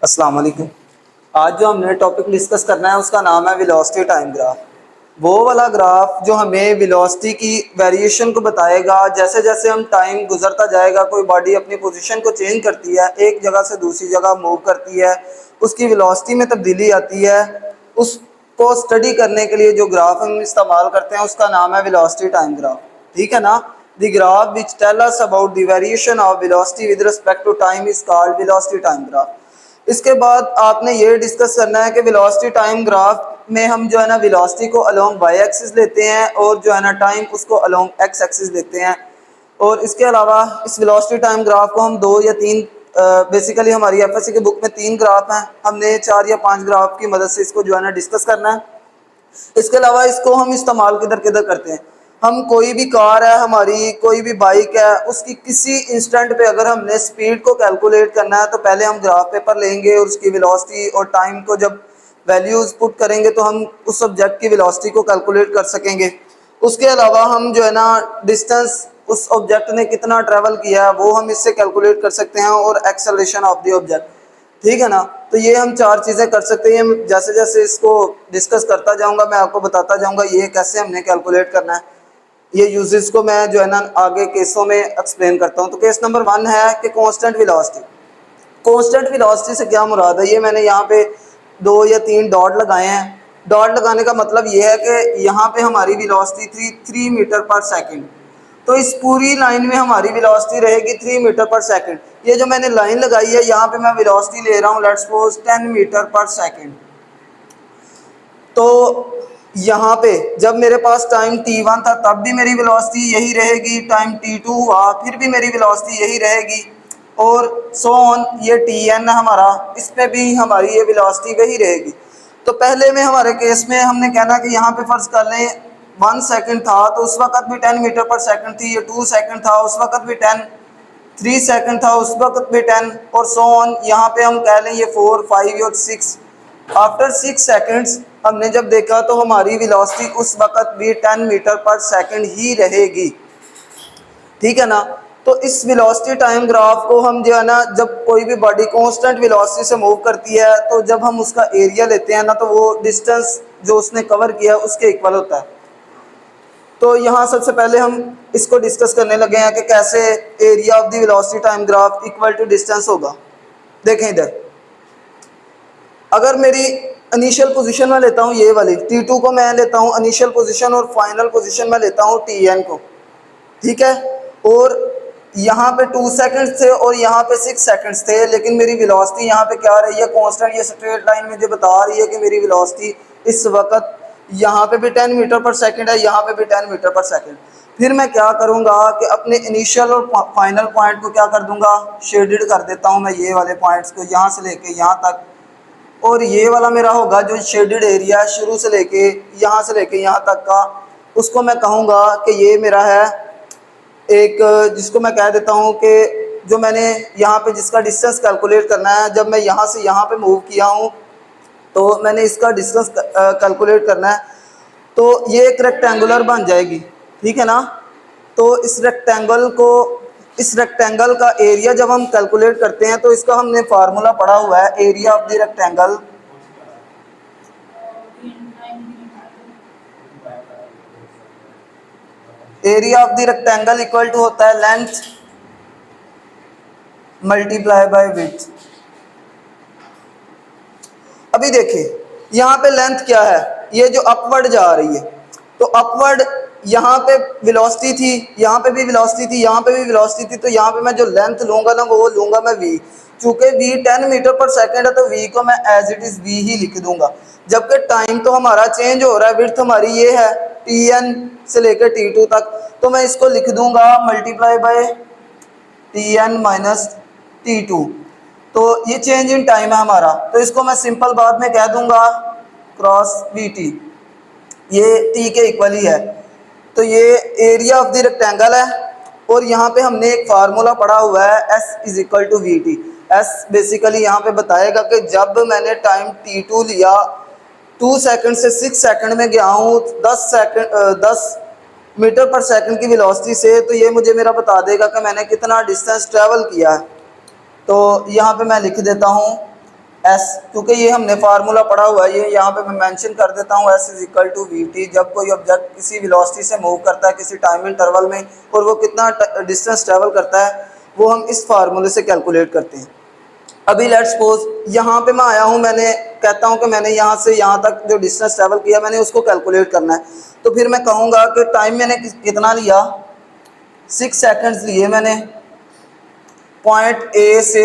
अस्सलाम वालेकुम। आज जो हमने टॉपिक डिस्कस करना है उसका नाम है वेलोसिटी टाइम ग्राफ। वो वाला ग्राफ जो हमें वेलोसिटी की वेरिएशन को बताएगा। जैसे जैसे हम टाइम गुजरता जाएगा, कोई बॉडी अपनी पोजीशन को चेंज करती है, एक जगह से दूसरी जगह मूव करती है, उसकी वेलोसिटी में तब्दीली आती है। उसको स्टडी करने के लिए जो ग्राफ हम इस्तेमाल करते हैं उसका नाम है वेलोसिटी टाइम ग्राफ। ठीक है ना। The graph which tell us about the variation of velocity with respect to time is called velocity time graph. इसके बाद आपने ये डिस्कस करना है कि वेलोसिटी टाइम ग्राफ में हम जो है ना वेलोसिटी को अलोंग वाई एक्सिस लेते हैं और जो है ना टाइम उसको अलोंग एक्स एक्सिस लेते हैं। और इसके अलावा इस वेलोसिटी टाइम ग्राफ को हम दो या तीन, बेसिकली हमारी एफएससी की बुक में 3 ग्राफ हैं, हमने 4 या 5 ग्राफ की मदद से इसको जो है ना डिस्कस करना है। इसके अलावा इसको हम इस्तेमाल किधर किधर करते हैं। हम कोई भी कार है हमारी, कोई भी बाइक है, उसकी किसी इंस्टेंट पे अगर हमने स्पीड को कैलकुलेट करना है तो पहले हम ग्राफ पेपर लेंगे और उसकी वेलोसिटी और टाइम को जब वैल्यूज पुट करेंगे तो हम उस ऑब्जेक्ट की वेलोसिटी को कैलकुलेट कर सकेंगे। उसके अलावा हम जो है ना डिस्टेंस उस ऑब्जेक्ट ने कितना ट्रैवल किया है वो हम इससे कैलकुलेट कर सकते हैं, और एक्सेलरेशन ऑफ द ऑब्जेक्ट। ठीक है ना। तो ये हम 4 चीज़ें कर सकते हैं। जैसे जैसे इसको डिस्कस करता जाऊंगा मैं आपको बताता जाऊंगा ये कैसे हमने कैलकुलेट करना है। ये यूजेस को मैं जो है ना आगे केसों में एक्सप्लेन करता हूँ। तो केस नंबर 1 है कि कांस्टेंट वेलोसिटी। कांस्टेंट वेलोसिटी से क्या मुराद है, ये मैंने यहाँ पे 2 या 3 डॉट लगाए हैं। डॉट लगाने का मतलब ये है कि यहाँ पे हमारी वेलोसिटी 3 मीटर पर सेकंड, तो इस पूरी लाइन में हमारी वेलोसिटी रहेगी 3 मीटर पर सेकंड। ये जो मैंने लाइन लगाई है यहाँ पे मैं वेलोसिटी ले रहा हूँ लेट्स सपोज 10 मीटर पर सेकंड। तो यहाँ पे जब मेरे पास टाइम t1 था तब भी मेरी वेलोसिटी यही रहेगी, टाइम t2 हुआ फिर भी मेरी वेलोसिटी यही रहेगी, और सो ऑन। ये tn है हमारा, इस पे भी हमारी ये वेलोसिटी वही रहेगी। तो पहले में हमारे केस में हमने कहना कि यहाँ पे फर्ज कर लें 1 सेकंड था तो उस वक्त भी 10 मीटर पर सेकंड थी। ये 2 सेकंड था उस वक्त भी 10, 3 सेकंड था उस वक्त भी 10, और सो ऑन। यहाँ पे हम कह लें ये 4, 5 और 6। आफ्टर 6 सेकंड्स हमने जब देखा तो हमारी वेलोसिटी उस वक्त भी 10 मीटर पर सेकंड ही रहेगी। ठीक है ना। तो इस वेलोसिटी टाइम ग्राफ को हम जो है ना, जब कोई भी बॉडी कांस्टेंट वेलोसिटी से मूव करती है तो जब हम उसका एरिया लेते हैं ना तो वो डिस्टेंस जो उसने कवर किया उसके इक्वल होता है। तो यहाँ सबसे पहले हम इसको डिस्कस करने लगे हैं कि कैसे area of the velocity time graph equal to distance होगा। देखें इधर, अगर मेरी इनिशियल पोजीशन में लेता हूँ ये वाली t2 को मैं लेता हूँ इनिशियल पोजीशन, और फाइनल पोजीशन में लेता हूँ tn को। ठीक है। और यहाँ पे 2 सेकंड्स थे और यहाँ पे 6 सेकंड्स थे, लेकिन मेरी वेलोसिटी यहाँ पे क्या रही है, कांस्टेंट। ये स्ट्रेट लाइन मुझे बता रही है कि मेरी वेलोसिटी इस वक्त यहाँ पे भी 10 मीटर पर सेकंड है, यहाँ पे भी 10 मीटर पर सेकंड। फिर मैं क्या करूँगा कि अपने इनिशियल और फाइनल पॉइंट को क्या कर दूंगा, शेडेड कर देता हूँ मैं ये वाले पॉइंट्स को यहाँ से लेके यहाँ तक। और ये वाला मेरा होगा जो शेडेड एरिया है शुरू से लेके यहाँ तक का, उसको मैं कहूँगा कि ये मेरा है एक, जिसको मैं कह देता हूँ कि जो मैंने यहाँ पे जिसका डिस्टेंस कैलकुलेट करना है, जब मैं यहाँ से यहाँ पे मूव किया हूँ तो मैंने इसका डिस्टेंस कैलकुलेट करना है, तो ये एक रेक्टेंगुलर बन जाएगी। ठीक है ना। तो इस रेक्टेंगल का एरिया जब हम कैलकुलेट करते हैं तो इसका हमने फार्मूला पढ़ा हुआ है, area of the rectangle equal to होता है लेंथ मल्टीप्लाई बाय विड्थ। अभी देखिए यहाँ पे लेंथ क्या है, ये जो अपवर्ड जा रही है, तो अपवर्ड यहाँ पे वेलोसिटी थी, यहाँ पे भी वेलोसिटी थी, यहाँ पे भी वेलोसिटी थी, तो यहाँ पे मैं जो लेंथ लूंगा ना वो लूंगा मैं v। चूंकि v 10 मीटर पर सेकंड है तो v को मैं एज इट इज v ही लिख दूंगा। जबकि टाइम तो हमारा चेंज हो रहा है, विड्थ हमारी ये है tn से लेकर t2 तक, तो मैं इसको लिख दूंगा multiply by tn minus t2। तो ये चेंज इन टाइम है हमारा, तो इसको मैं सिंपल बात में कह दूंगा क्रॉस vt, ये t के इक्वल ही है। तो ये एरिया ऑफ द रेक्टेंगल है, और यहाँ पे हमने एक फार्मूला पढ़ा हुआ है s is equal to v t. S basically यहाँ पे बताएगा कि जब मैंने टाइम t2 लिया 2 सेकंड से 6 सेकंड में गया हूँ 10 मीटर पर सेकंड की वेलोसिटी से, तो ये मुझे मेरा बता देगा कि मैंने कितना डिस्टेंस ट्रेवल किया है। तो यहाँ पे मैं लिख देता हूँ एस, क्योंकि ये हमने फार्मूला पढ़ा हुआ है, ये यहाँ पे मैं मेंशन कर देता हूँ, s is equal to v t. जब कोई ऑब्जेक्ट किसी वेलोसिटी से मूव करता है किसी टाइम इंटरवल में और वो कितना डिस्टेंस ट्रेवल करता है वो हम इस फार्मूले से कैलकुलेट करते हैं। अभी लेट्स सपोज यहाँ पे मैं आया हूँ, मैंने कहता हूँ कि मैंने यहाँ से यहाँ तक जो डिस्टेंस ट्रेवल किया मैंने उसको कैलकुलेट करना है, तो फिर मैं कहूँगा कि टाइम मैंने कितना लिया, 6 सेकंड्स लिए मैंने पॉइंट ए से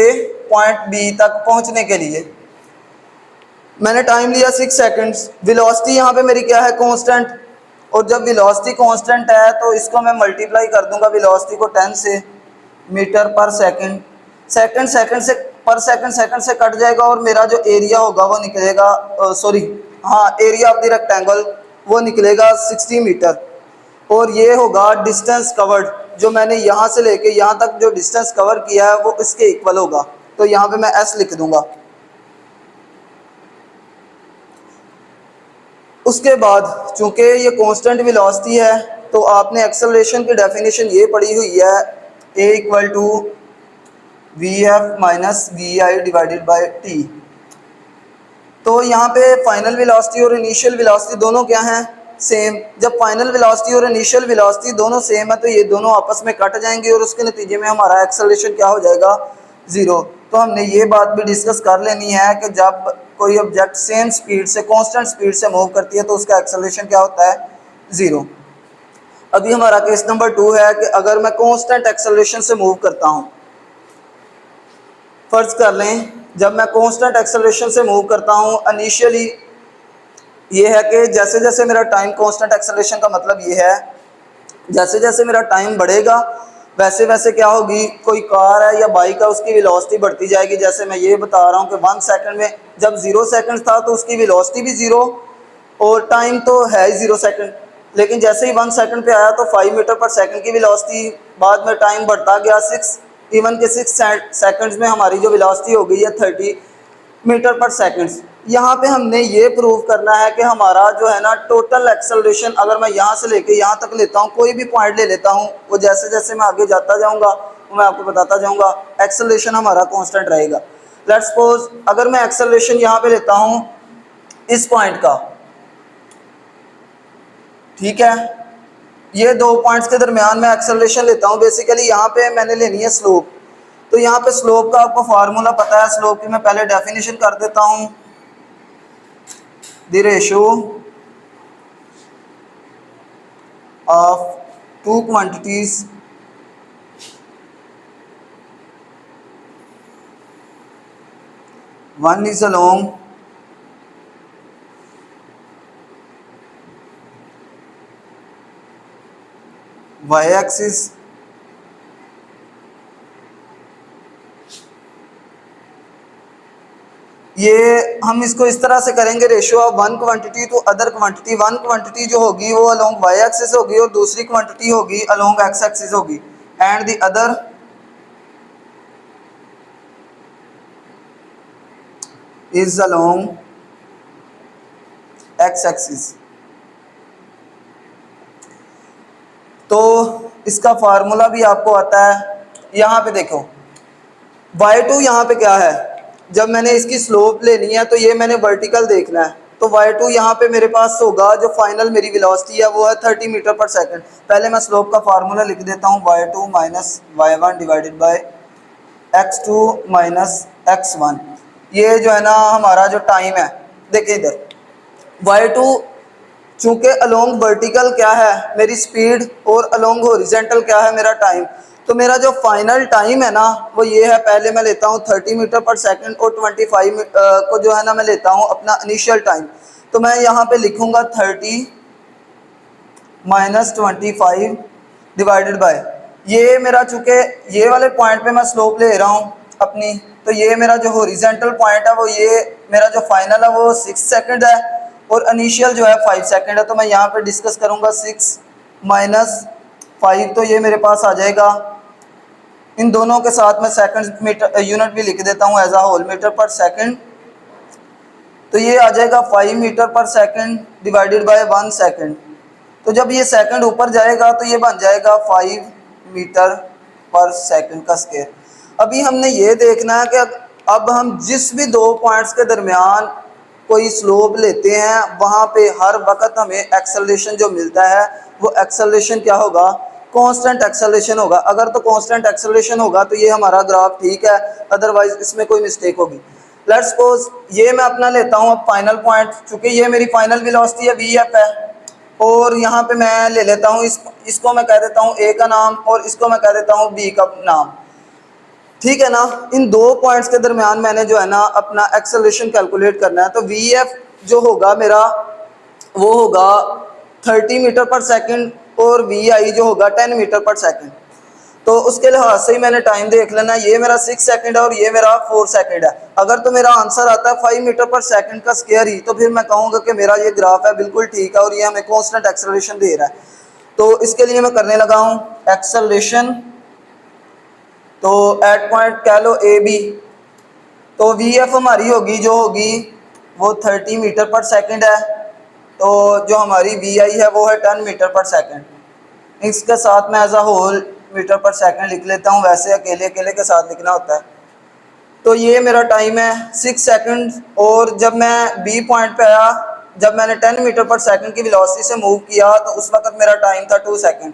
पॉइंट बी तक पहुँचने के लिए। मैंने टाइम लिया 6 सेकंड्स। वेलोसिटी यहाँ पे मेरी क्या है, कांस्टेंट, और जब वेलोसिटी कांस्टेंट है तो इसको मैं मल्टीप्लाई कर दूंगा वेलोसिटी को 10 से, मीटर पर सेकंड। सेकंड सेकंड से पर सेकंड सेकंड से कट जाएगा और मेरा जो एरिया होगा वो निकलेगा, सॉरी हाँ, एरिया ऑफ द रेक्टेंगल वो निकलेगा 60 मीटर, और ये होगा डिस्टेंस कवर्ड, जो मैंने यहाँ से लेके यहाँ तक जो डिस्टेंस कवर किया है वो इसके इक्वल होगा। तो यहाँ पे मैं एस लिख दूंगा। उसके बाद चूंकि ये कांस्टेंट वेलोसिटी है तो आपने एक्सेलरेशन की डेफिनेशन ये पढ़ी हुई है, A equal to V F minus we I divided by T. तो यहाँ पे फाइनल वेलोसिटी और इनिशियल वेलोसिटी दोनों क्या हैं, सेम। जब फाइनल वेलोसिटी और इनिशियल वेलोसिटी दोनों सेम है तो ये दोनों आपस में कट जाएंगे और उसके नतीजे में हमारा एक्सेलरेशन क्या हो जाएगा, ज़ीरो। तो हमने ये बात भी डिस्कस कर लेनी है कि जब कोई ऑब्जेक्ट सेम स्पीड से कांस्टेंट स्पीड से मूव करती है तो उसका एक्सेलरेशन क्या होता है, ज़ीरो। अभी हमारा केस नंबर 2 है कि अगर मैं कांस्टेंट एक्सेलरेशन से मूव करता हूँ, फर्ज कर लें जब मैं कांस्टेंट एक्सेलरेशन से मूव करता हूँ, इनिशियली ये है कि जैसे जैसे मेरा टाइम, कांस्टेंट एक्सेलरेशन का मतलब ये है जैसे जैसे मेरा टाइम बढ़ेगा वैसे वैसे क्या होगी, कोई कार है या बाइक है उसकी वेलोसिटी बढ़ती जाएगी। जैसे मैं ये बता रहा हूँ कि 1 सेकंड में, जब 0 सेकंड था तो उसकी वेलोसिटी भी 0 और टाइम तो है ही 0 सेकंड, लेकिन जैसे ही 1 सेकंड पे आया तो 5 मीटर पर सेकंड की वेलोसिटी, बाद में टाइम बढ़ता गया 6, इवन के 6 सेकंड्स में हमारी जो वेलोसिटी हो गई है 30 मीटर पर सेकंड। यहाँ पे हमने ये प्रूव करना है कि हमारा जो है ना टोटल एक्सेलरेशन, अगर मैं यहाँ से लेके यहाँ तक लेता हूँ, कोई भी पॉइंट ले लेता हूँ, वो जैसे जैसे मैं आगे जाता जाऊँगा वो मैं आपको बताता जाऊँगा, एक्सेलरेशन हमारा कांस्टेंट रहेगा। लेट्स सपोज अगर मैं एक्सेलरेशन यहाँ पे लेता हूँ इस पॉइंट का, ठीक है, ये 2 पॉइंट्स के दरमियान मैं एक्सेलरेशन लेता हूँ। बेसिकली यहाँ पे मैंने लेनी है स्लोप, तो यहाँ पे स्लोप का आपको फार्मूला पता है, स्लोप की मैं पहले डेफिनेशन कर देता हूँ, the ratio of two quantities one is along y axis ये हम इसको इस तरह से करेंगे, ratio of one quantity to other quantity. One quantity जो होगी वो अलोंग वाई एक्सिस होगी और दूसरी क्वांटिटी होगी अलोंग एक्स एक्सिस होगी, and the other is along x axis. तो इसका फार्मूला भी आपको आता है। यहाँ पे देखो y2 यहाँ पे क्या है, जब मैंने इसकी स्लोप लेनी है तो ये मैंने वर्टिकल देखना है, तो y2 यहाँ पे मेरे पास होगा, जो फाइनल मेरी वेलोसिटी है वो है 30 मीटर पर सेकंड। पहले मैं स्लोप का फार्मूला लिख देता हूँ, y2 minus y1 divided by x2 minus x1। ये जो है ना हमारा जो टाइम है, देखिए इधर y2 चूँकि अलोंग वर्टिकल क्या है मेरी स्पीड और अलोंग हॉरिजॉन्टल क्या है मेरा टाइम, तो मेरा जो फाइनल टाइम है ना वो ये है, पहले मैं लेता हूँ 30 मीटर पर सेकंड और 25 को जो है ना मैं लेता हूँ अपना इनिशियल टाइम। तो मैं यहाँ पे लिखूँगा 30 माइनस 25 डिवाइडेड बाय, ये मेरा चूँकि ये वाले पॉइंट पे मैं स्लोप ले रहा हूँ अपनी, तो ये मेरा जो हॉरिजॉन्टल पॉइंट है वो ये मेरा जो फाइनल है वो 6 सेकंड है और इनिशियल जो है 5 सेकंड है। तो मैं यहाँ पे डिस्कस करूँगा 6 माइनस 5, तो ये मेरे पास आ जाएगा, इन दोनों के साथ मैं सेकंड मीटर यूनिट भी लिख देता हूँ एज आ होल, मीटर पर सेकंड। तो ये आ जाएगा 5 मीटर पर सेकंड डिवाइडेड बाय 1 सेकंड। तो जब ये सेकंड ऊपर जाएगा तो ये बन जाएगा 5 मीटर पर सेकंड का स्क्वायर। अभी हमने ये देखना है कि अब हम जिस भी दो पॉइंट्स के दरमियान कोई स्लोप लेते हैं वहाँ पे हर वक्त हमें एक्सेलरेशन जो मिलता है वो एक्सेलरेशन क्या होगा, कांस्टेंट एक्सेलरेशन होगा। अगर तो कांस्टेंट एक्सेलरेशन होगा तो ये हमारा ग्राफ ठीक है, अदरवाइज इसमें कोई मिस्टेक होगी। लेट्स सपोज ये मैं अपना लेता हूँ अब फाइनल पॉइंट, चूँकि ये मेरी फाइनल वेलोसिटी है वी एफ है, और यहाँ पे मैं ले लेता हूँ इसको मैं कह देता हूँ ए का नाम और इसको मैं कह देता हूँ बी का नाम, ठीक है ना। इन दो पॉइंट्स के दरमियान मैंने जो है ना अपना एक्सेलरेशन कैलकुलेट करना है। तो वी एफ जो होगा मेरा वो होगा 30 मीटर पर सेकंड और वी आई जो होगा 10 मीटर पर सेकंड। तो उसके लिहाज से ही मैंने टाइम देख लेना, ये मेरा 6 सेकंड है और ये मेरा 4 सेकंड है। अगर तो मेरा आंसर आता है 5 मीटर पर सेकंड का स्क्वायर ही, तो फिर मैं कहूँगा कि मेरा ये ग्राफ है बिल्कुल ठीक है और ये हमें कांस्टेंट एक्सेलरेशन दे रहा है। तो इसके लिए मैं करने लगा हूँ एक्सेलरेशन, तो एट पॉइंट कह लो ए बी, तो वी एफ हमारी होगी जो होगी वो 30 मीटर पर सेकंड है, तो जो हमारी वी आई है वो है 10 मीटर पर सेकंड। इसके साथ मैं एज अ होल मीटर पर सेकंड लिख लेता हूँ, वैसे अकेले अकेले के साथ लिखना होता है। तो ये मेरा टाइम है 6 सेकंड, और जब मैं बी पॉइंट पे आया, जब मैंने 10 मीटर पर सेकंड की वेलोसिटी से मूव किया तो उस वक्त मेरा टाइम था 2 सेकंड।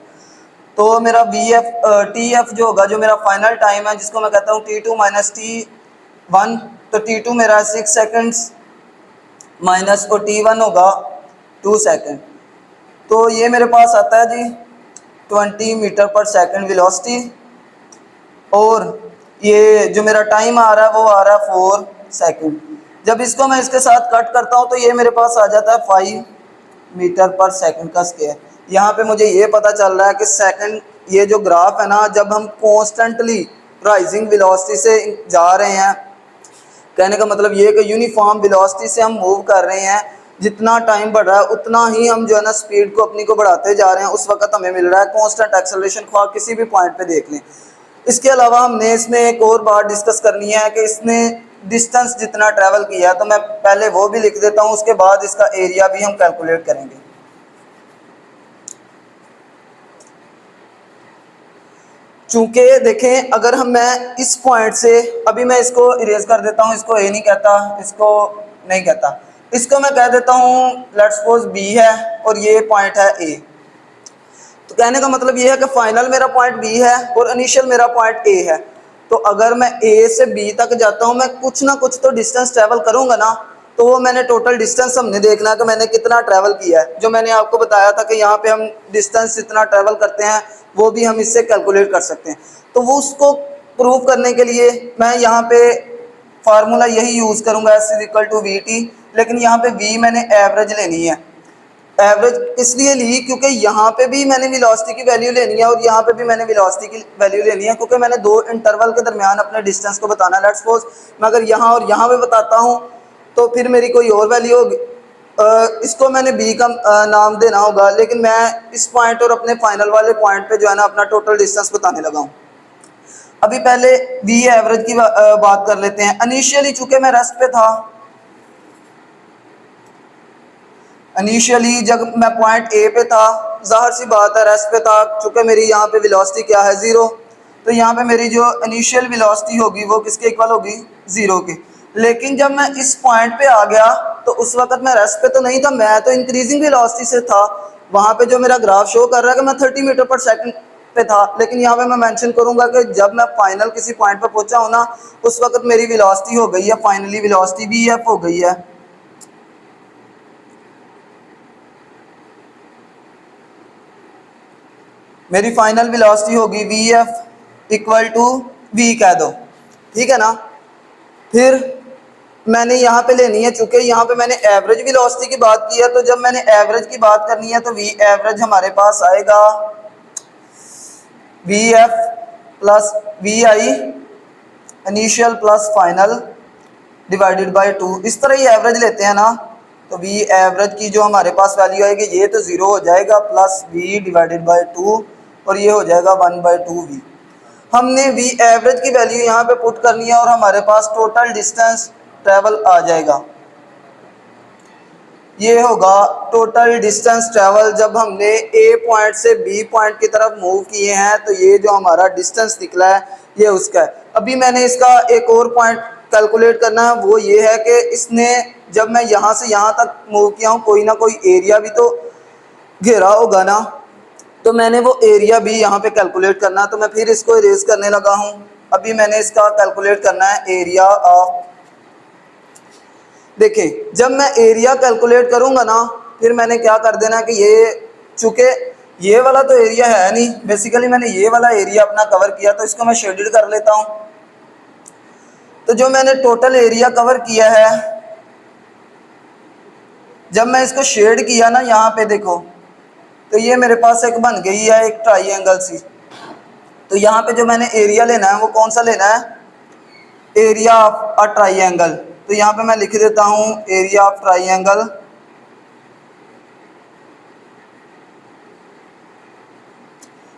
तो मेरा वी एफ टी एफ जो होगा, जो मेरा फाइनल टाइम है जिसको मैं कहता हूँ T2 माइनस T1, तो T2 मेरा 6 सेकंड्स माइनस और T1 होगा 2 सेकंड। तो ये मेरे पास आता है जी 20 मीटर पर सेकंड वेलोसिटी, और ये जो मेरा टाइम आ रहा है वो आ रहा है 4 सेकंड। जब इसको मैं इसके साथ कट करता हूँ तो ये मेरे पास आ जाता है 5 मीटर पर सेकंड का स्क्वायर। यहाँ पे मुझे ये पता चल रहा है कि सेकंड, ये जो ग्राफ है ना, जब हम कॉन्स्टेंटली राइजिंग वेलोसिटी से जा रहे हैं, कहने का मतलब ये कि यूनिफॉर्म वेलोसिटी से हम मूव कर रहे हैं, जितना टाइम बढ़ रहा है उतना ही हम जो है ना स्पीड को अपनी को बढ़ाते जा रहे हैं, उस वक्त हमें मिल रहा है कांस्टेंट एक्सेलरेशन, ख्वाह किसी भी पॉइंट पे देख लें। इसके अलावा हमने इसमें एक और बात डिस्कस करनी है कि इसने डिस्टेंस जितना ट्रैवल किया है, तो मैं पहले वो भी लिख देता हूँ, उसके बाद इसका एरिया भी हम कैलकुलेट करेंगे। चूंकि देखें अगर मैं इस पॉइंट से, अभी मैं इसको इरेज कर देता हूँ, इसको ए नहीं कहता, इसको नहीं कहता, इसको मैं कह देता हूँ लेट्स सपोज बी है और ये पॉइंट है ए। तो कहने का मतलब ये है कि फाइनल मेरा पॉइंट बी है और इनिशियल मेरा पॉइंट ए है। तो अगर मैं ए से बी तक जाता हूँ, मैं कुछ ना कुछ तो डिस्टेंस ट्रैवल करूँगा ना, तो वो मैंने टोटल डिस्टेंस हमने देखना है कि मैंने कितना ट्रैवल किया है। जो मैंने आपको बताया था कि यहाँ पे हम डिस्टेंस जितना ट्रैवल करते हैं वो भी हम इससे कैलकुलेट कर सकते हैं। तो वो उसको प्रूव करने के लिए मैं यहाँ पे फार्मूला यही यूज़ करूँगा, s is equal to v t, लेकिन यहाँ पे वी मैंने एवरेज लेनी है। एवरेज इसलिए ली क्योंकि यहाँ पे भी मैंने वेलोसिटी की वैल्यू लेनी है और यहाँ पे भी मैंने वेलोसिटी की वैल्यू लेनी है, क्योंकि मैंने दो इंटरवल के दरमियान अपने डिस्टेंस को बताना है। लेट्स सपोज मैं अगर यहाँ और यहाँ पे बताता हूँ तो फिर मेरी कोई और वैल्यू होगी, इसको मैंने बी का नाम देना होगा, लेकिन मैं इस पॉइंट और अपने फाइनल वाले पॉइंट पे जो है ना अपना टोटल डिस्टेंस बताने लगा हूँ। अभी पहले वी एवरेज की बात कर लेते हैं। इनिशियली चूंकि मैं रेस्ट पे था, इनिशियली जब मैं पॉइंट ए पे था, जाहिर सी बात है रेस्ट पे था, चूँकि मेरी यहाँ पे वेलोसिटी क्या है 0, तो यहाँ पे मेरी जो इनिशियल वेलोसिटी होगी वो किसके इक्वल होगी 0 के। लेकिन जब मैं इस पॉइंट पे आ गया तो उस वक्त मैं रेस्ट पे तो नहीं था, मैं तो इंक्रीजिंग वेलोसिटी से था। वहाँ पे जो मेरा ग्राफ शो कर रहा है कि मैं 30 मीटर पर सेकंड पे था, लेकिन यहाँ पे मैं मेंशन करूँगा कि जब मैं फाइनल किसी पॉइंट पर पहुँचा हूँ ना, उस वक्त मेरी वेलोसिटी हो गई है, फाइनली वेलोसिटी वी एफ हो गई है। मेरी फाइनल वेलोसिटी होगी v f equal to v कह दो, ठीक है ना। फिर मैंने यहाँ पे लेनी है, चूंकि यहाँ पे मैंने एवरेज वेलोसिटी की बात की है, तो जब मैंने एवरेज की बात करनी है तो वी एवरेज हमारे पास आएगा v f plus v i initial plus final divided by 2। इस तरह ही एवरेज लेते हैं ना, तो वी एवरेज की जो हमारे पास वैल्यू आएगी ये तो 0 हो जाएगा, प्लस वी डिवाइडेड बाय 2 और ये हो जाएगा 1/2 वी। हमने वी एवरेज की वैल्यू यहाँ पे पुट करनी है और हमारे पास टोटल डिस्टेंस ट्रैवल आ जाएगा। ये होगा टोटल डिस्टेंस ट्रैवल जब हमने ए पॉइंट से बी पॉइंट की तरफ मूव किए हैं, तो ये जो हमारा डिस्टेंस निकला है ये उसका है। अभी मैंने इसका एक और पॉइंट कैलकुलेट करना है वो ये है कि इसने जब मैं यहाँ से यहाँ तक मूव किया हूँ कोई ना कोई एरिया भी तो घेरा होगा ना, तो मैंने वो एरिया भी यहाँ पे कैलकुलेट करना। तो मैं फिर इसको इरेज करने लगा हूँ। अभी मैंने इसका कैलकुलेट करना है एरिया ऑफ। देखें जब मैं एरिया कैलकुलेट करूँगा ना फिर मैंने क्या कर देना कि ये चूँकि ये वाला तो एरिया है नहीं, बेसिकली मैंने ये वाला एरिया अपना कवर किया तो इसको मैं शेडेड कर लेता हूँ। तो जो मैंने टोटल एरिया कवर किया है जब मैं इसको शेड किया ना यहाँ पे देखो तो ये मेरे पास एक बन गई है एक ट्राइंगल सी। तो यहाँ पे जो मैंने एरिया लेना है वो कौन सा लेना है, एरिया ऑफ अ ट्राइंगल। तो यहाँ पे मैं लिख देता हूँ area of triangle.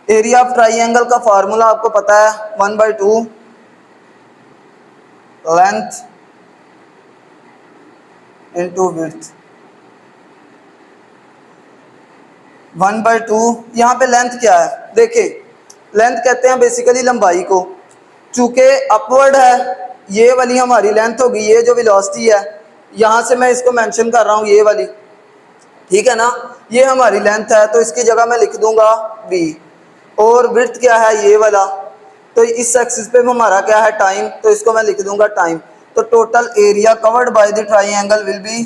Area of triangle का फार्मूला आपको पता है 1/2 लेंथ इंटू विड्थ। 1/2 यहाँ पे लेंथ क्या है, देखिए लेंथ कहते हैं बेसिकली लंबाई को। चूँकि अपवर्ड है ये वाली हमारी लेंथ होगी, ये जो वेलोसिटी है यहाँ से मैं इसको मेंशन कर रहा हूँ ये वाली, ठीक है ना, ये हमारी लेंथ है तो इसकी जगह मैं लिख दूंगा b। और विड्थ क्या है ये वाला, तो इस एक्सिस पे हमारा क्या है टाइम, तो इसको मैं लिख दूंगा टाइम। तो total area covered by the triangle will be,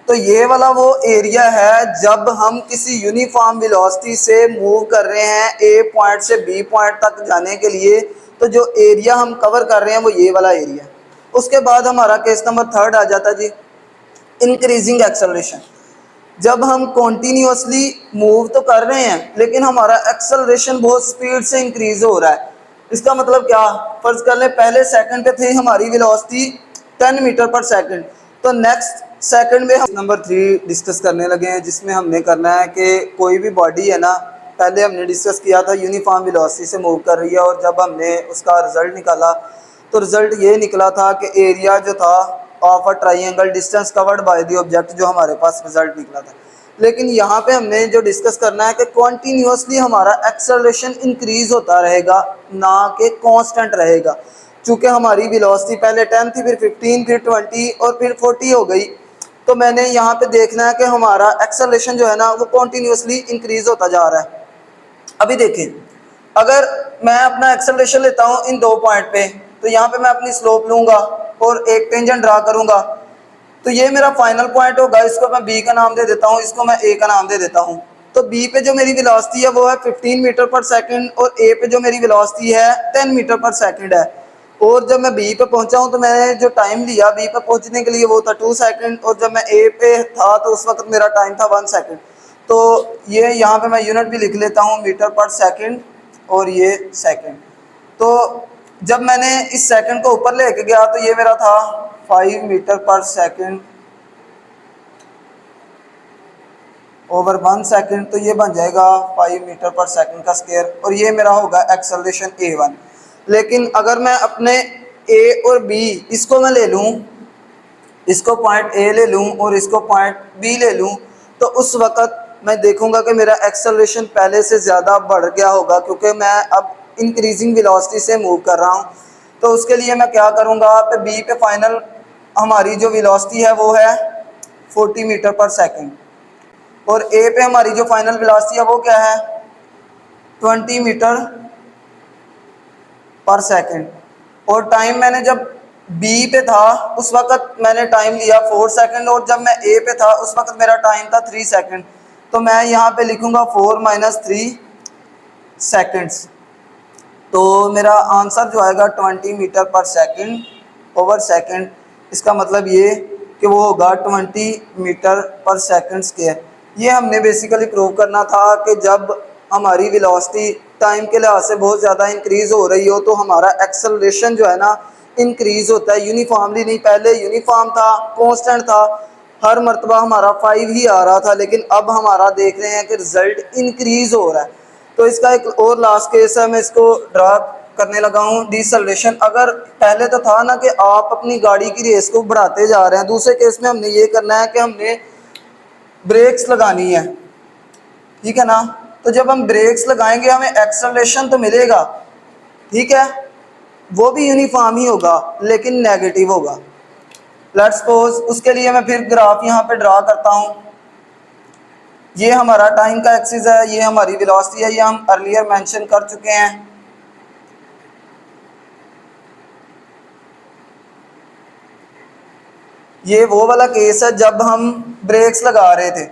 तो ये वाला वो एरिया है जब हम किसी यूनिफॉर्म वेलोसिटी से मूव कर रहे हैं ए पॉइंट से बी पॉइंट तक जाने के लिए, तो जो एरिया हम कवर कर रहे हैं वो ये वाला एरिया। उसके बाद हमारा केस नंबर 3 आ जाता जी, इंक्रीजिंग एक्सेलरेशन। जब हम कॉन्टीन्यूसली मूव तो कर रहे हैं लेकिन हमारा एक्सेलरेशन बहुत स्पीड से इंक्रीज हो रहा है। इसका मतलब क्या, फर्ज कर लें पहले सेकंड पे थी हमारी वेलोसिटी 10 मीटर पर सेकंड, तो नेक्स्ट सेकंड में हम नंबर 3 डिस्कस करने लगे हैं जिसमें हमने करना है कि कोई भी बॉडी है ना, पहले हमने डिस्कस किया था यूनिफॉर्म वेलोसिटी से मूव कर रही है और जब हमने उसका रिजल्ट निकाला तो रिजल्ट ये निकला था कि एरिया जो था of a triangle distance covered by the object, जो हमारे पास रिजल्ट निकला था। लेकिन यहाँ पे हमने जो डिस्कस करना है कि कॉन्टीन्यूसली हमारा एक्सेलरेशन इंक्रीज होता रहेगा ना कि कांस्टेंट रहेगा। चूँकि हमारी वेलोसिटी पहले 10 थी, फिर 15, फिर 20 और फिर 40 हो गई, तो मैंने यहाँ पे देखना है कि हमारा एक्सेलरेशन जो है ना वो कॉन्टीन्यूसली इंक्रीज होता जा रहा है। अभी देखें अगर मैं अपना एक्सेलरेशन लेता हूँ इन 2 पॉइंट पे, तो यहाँ पे मैं अपनी स्लोप लूँगा और एक टेंजेंट ड्रा करूँगा, तो ये मेरा फाइनल पॉइंट होगा। इसको मैं बी का नाम दे देता हूँ, इसको मैं ए का नाम दे देता हूँ। तो बी पे जो मेरी वेलोसिटी है वो है 15 मीटर पर सेकंड और ए पे जो मेरी वेलोसिटी है 10 मीटर पर सेकंड है। और जब मैं बी पे पहुंचा हूं तो मैंने जो टाइम लिया बी पे पहुंचने के लिए वो था 2 सेकंड, और जब मैं ए पे था तो उस वक्त मेरा टाइम था 1 सेकंड। तो ये यहाँ पे मैं यूनिट भी लिख लेता हूँ मीटर पर सेकंड और ये सेकंड। तो जब मैंने इस सेकंड को ऊपर लेके गया तो ये मेरा था 5 मीटर पर सेकंड ओवर 1 सेकंड, तो ये बन जाएगा 5 मीटर पर सेकंड का स्क्वायर और ये मेरा होगा एक्सेलरेशन a1। लेकिन अगर मैं अपने a और b इसको मैं ले लूँ, इसको पॉइंट a ले लूँ और इसको पॉइंट b ले लूँ, तो उस वक़्त मैं देखूंगा कि मेरा एक्सेलरेशन पहले से ज़्यादा बढ़ गया होगा क्योंकि मैं अब इंक्रीजिंग वेलोसिटी से मूव कर रहा हूँ। तो उसके लिए मैं क्या करूँगा, पे बी पे फाइनल हमारी जो वेलोसिटी है वो है 40 मीटर पर सेकंड और ए पे हमारी जो फाइनल वेलोसिटी है वो क्या है 20 मीटर पर सेकंड। और टाइम मैंने जब बी पे था उस वक्त मैंने टाइम लिया 4 सेकंड और जब मैं ए पे था उस वक्त मेरा टाइम था 3 सेकंड। तो मैं यहाँ पे लिखूँगा 4 - 3 सेकंड्स। तो मेरा आंसर जो आएगा 20 मीटर पर सेकंड ओवर सेकंड। इसका मतलब ये कि वो होगा 20 मीटर पर सेकंड स्क्वायर। ये हमने बेसिकली प्रूव करना था कि जब हमारी वेलोसिटी टाइम के लिहाज से बहुत ज़्यादा इंक्रीज़ हो रही हो तो हमारा एक्सेलरेशन जो है ना इंक्रीज़ होता है यूनिफॉर्मली नहीं। पहले यूनिफॉर्म था, कांस्टेंट था, हर मरतबा हमारा 5 ही आ रहा था, लेकिन अब हमारा देख रहे हैं कि रिज़ल्ट इंक्रीज़ हो रहा है। तो इसका एक और लास्ट केस है, मैं इसको ड्रा करने लगा हूँ डिसेलरेशन। अगर पहले तो था ना कि आप अपनी गाड़ी की रेस को बढ़ाते जा रहे हैं, दूसरे केस में हमने ये करना है कि हमने ब्रेक्स लगानी है, ठीक है ना। तो जब हम ब्रेक्स लगाएंगे हमें एक्सेलरेशन तो मिलेगा, ठीक है। वो भी यूनिफॉर्म ही होगा लेकिन नेगेटिव होगा। लेट्स सपोज उसके लिए मैं फिर ग्राफ यहाँ पे ड्रा करता हूँ। ये हमारा टाइम का एक्सिस है, ये हमारी वेलोसिटी है, ये हम अर्लियर मेंशन कर चुके हैं। ये वो वाला केस है जब हम ब्रेक्स लगा रहे थे,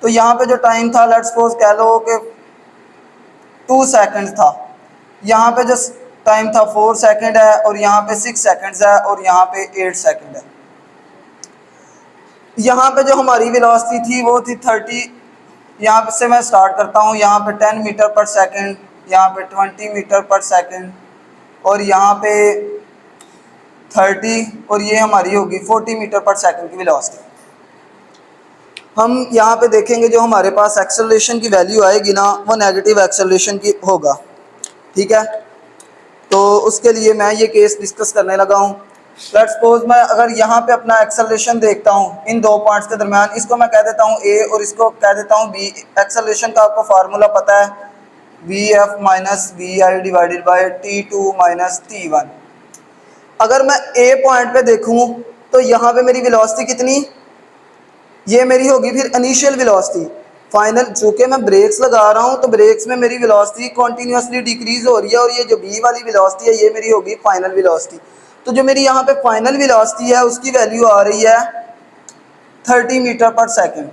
तो यहाँ पे जो टाइम था लेट्स सपोज कह लो कि 2 सेकंड था, यहाँ पे जो टाइम था 4 सेकंड है, और यहाँ पे 6 सेकंड्स है, और यहाँ पे 8 सेकंड है। यहाँ पे जो हमारी वेलोसिटी थी वो थी 30, यहाँ से मैं स्टार्ट करता हूँ, यहाँ पे 10 मीटर पर सेकंड, यहाँ पे 20 मीटर पर सेकंड, और यहाँ पे 30, और ये हमारी होगी 40 मीटर पर सेकंड की वेलोसिटी। हम यहाँ पे देखेंगे जो हमारे पास एक्सेलरेशन की वैल्यू आएगी ना, वो नेगेटिव एक्सेलरेशन की होगा। ठीक है, तो उसके लिए मैं ये केस डिस्कस करने लगा हूँ। लेट्स सपोज मैं अगर यहाँ पे अपना एक्सेलरेशन देखता हूँ इन दो पॉइंट्स के दरमियान, इसको मैं कह देता हूँ ए और इसको कह देता हूँ बी। एक्सेलरेशन का आपको फार्मूला पता है, v F minus we I divided by T2 minus T1। अगर मैं ए पॉइंट पे देखूँ तो यहाँ पे मेरी वेलोसिटी कितनी, ये मेरी होगी फिर इनिशियल वेलोसिटी। फाइनल चूँकि मैं ब्रेक्स लगा रहा हूँ तो ब्रेक्स में मेरी वेलोसिटी कॉन्टीन्यूसली डिक्रीज हो रही है, और ये जो बी वाली वेलोसिटी है ये मेरी होगी फाइनल वेलोसिटी। तो जो मेरी यहाँ पे फाइनल वेलोसिटी है उसकी वैल्यू आ रही है 30 मीटर पर सेकंड,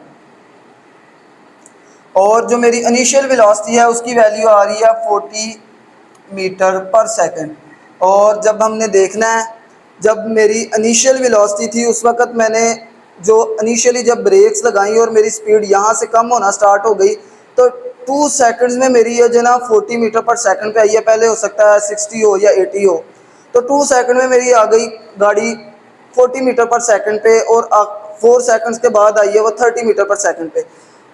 और जो मेरी इनिशियल वेलोसिटी है उसकी वैल्यू आ रही है 40 मीटर पर सेकंड। और जब हमने देखना है, जब मेरी इनिशियल वेलोसिटी थी उस वक़्त मैंने जो इनिशियली जब ब्रेक्स लगाई और मेरी स्पीड यहाँ से कम होना स्टार्ट हो गई, तो 2 सेकंड्स में मेरी ये जो ना 40 मीटर पर सेकंड पे आई है। पहले हो सकता है 60 हो या 80 हो, तो 2 सेकंड में मेरी आ गई गाड़ी 40 मीटर पर सेकंड पे, और 4 सेकंड्स के बाद आई है वो 30 मीटर पर सेकंड पे।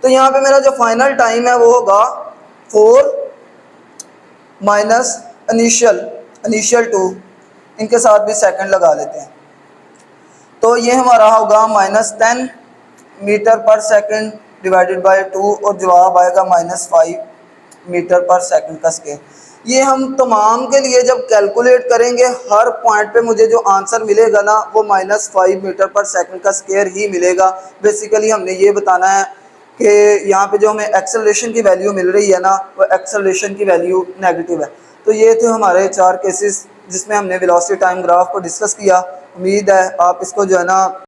तो यहाँ पे मेरा जो फाइनल टाइम है वो होगा 4 माइनस इनिशियल 2, इनके साथ भी सेकंड लगा लेते हैं, तो ये हमारा होगा -10 मीटर पर सेकंड डिवाइडेड बाय 2, और जवाब आएगा -5 मीटर पर सेकंड का स्केयर। ये हम तमाम के लिए जब कैलकुलेट करेंगे हर पॉइंट पे मुझे जो आंसर मिलेगा ना वो -5 मीटर पर सेकंड का स्केयर ही मिलेगा। बेसिकली हमने ये बताना है कि यहाँ पे जो हमें एक्सेलरेशन की वैल्यू मिल रही है ना वो एक्सेलरेशन की वैल्यू नेगेटिव है। तो ये थे हमारे 4 केसेस जिसमें हमने वेलोसिटी टाइम ग्राफ को डिस्कस किया। उम्मीद है आप इसको जो है ना